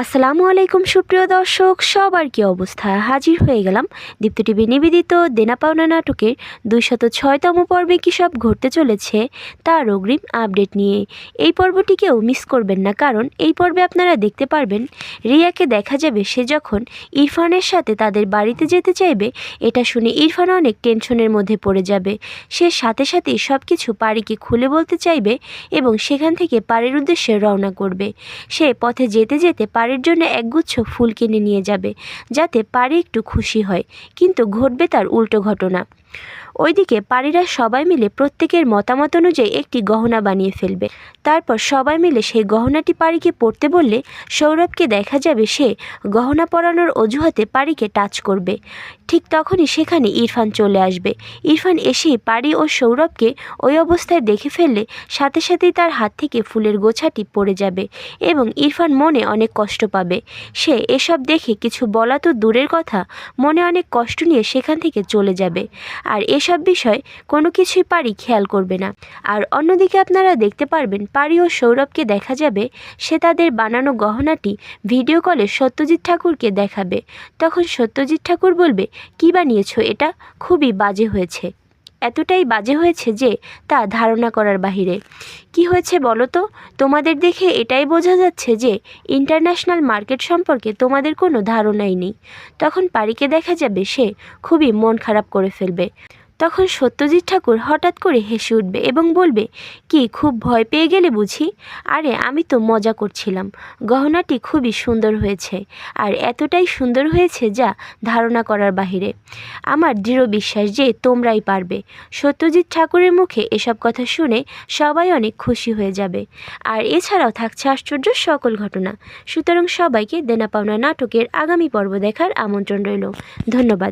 আসসালামু আলাইকুম সুপ্রিয় দর্শক, সবার কি অবস্থা? হাজির হয়ে গেলাম দীপ্ত টিভি নিবেদিত দেনা পাওনা নাটকের ২০৬তম পর্বে কী সব ঘটতে চলেছে তার অগ্রিম আপডেট নিয়ে। এই পর্বটিকেও মিস করবেন না, কারণ এই পর্বে আপনারা দেখতে পারবেন রিয়াকে দেখা যাবে সে যখন ইরফানের সাথে তাদের বাড়িতে যেতে চাইবে। এটা শুনে ইরফান অনেক টেনশনের মধ্যে পড়ে যাবে। সে সাথে সাথেই সব কিছু পারিকে খুলে বলতে চাইবে এবং সেখান থেকে পারির উদ্দেশ্যে রওনা করবে। সে পথে যেতে যেতে পারির জন্য একগুচ্ছ ফুল কিনে নিয়ে যাবে, যাতে পারি একটু খুশি হয়। কিন্তু ঘটবে তার উল্টো ঘটনা। ওইদিকে পারিরা সবাই মিলে প্রত্যেকের মতামত অনুযায়ী একটি গহনা বানিয়ে ফেলবে। তারপর সবাই মিলে সেই গহনাটি পারিকে পরতে বললে সৌরভকে দেখা যাবে সে গহনা পরানোর অজুহাতে পারিকে টাচ করবে। ঠিক তখনই সেখানে ইরফান চলে আসবে। ইরফান এসেই পারি ও সৌরভকে ওই অবস্থায় দেখে ফেললে সাথে সাথেই তার হাত থেকে ফুলের গোছাটি পড়ে যাবে এবং ইরফান মনে অনেক কষ্ট পাবে। সে এসব দেখে কিছু বলা তো দূরের কথা, মনে অনেক কষ্ট নিয়ে সেখান থেকে চলে যাবে। আর এসব বিষয় কোনো কিছুই পারি খেয়াল করবে না। আর অন্যদিকে আপনারা দেখতে পারবেন পারি ও সৌরভকে দেখা যাবে সে তাদের বানানো গহনাটি ভিডিও কলে সত্যজিৎ ঠাকুরকে দেখাবে। তখন সত্যজিৎ ঠাকুর বলবে, কী বানিয়েছো? এটা খুবই বাজে হয়েছে। এতটাই বাজে হয়েছে যে তা ধারণা করার বাহিরে। কি হয়েছে বলো তো? তোমাদের দেখে এটাই বোঝা যাচ্ছে যে ইন্টারন্যাশনাল মার্কেট সম্পর্কে তোমাদের কোনো ধারণাই নেই। তখন পারিকে দেখা যাবে সে খুবই মন খারাপ করে ফেলবে। তখন সত্যজিৎ ঠাকুর হঠাৎ করে হেসে উঠবে এবং বলবে, কি খুব ভয় পেয়ে গেলে বুঝি? আরে আমি তো মজা করছিলাম। গহনাটি খুবই সুন্দর হয়েছে, আর এতটাই সুন্দর হয়েছে যা ধারণা করার বাহিরে। আমার দৃঢ় বিশ্বাস যে তোমরাই পারবে। সত্যজিৎ ঠাকুরের মুখে এসব কথা শুনে সবাই অনেক খুশি হয়ে যাবে। আর এছাড়াও থাকছে আশ্চর্য সকল ঘটনা। সুতরাং সবাইকে দেনা পাওনা নাটকের আগামী পর্ব দেখার আমন্ত্রণ রইল। ধন্যবাদ।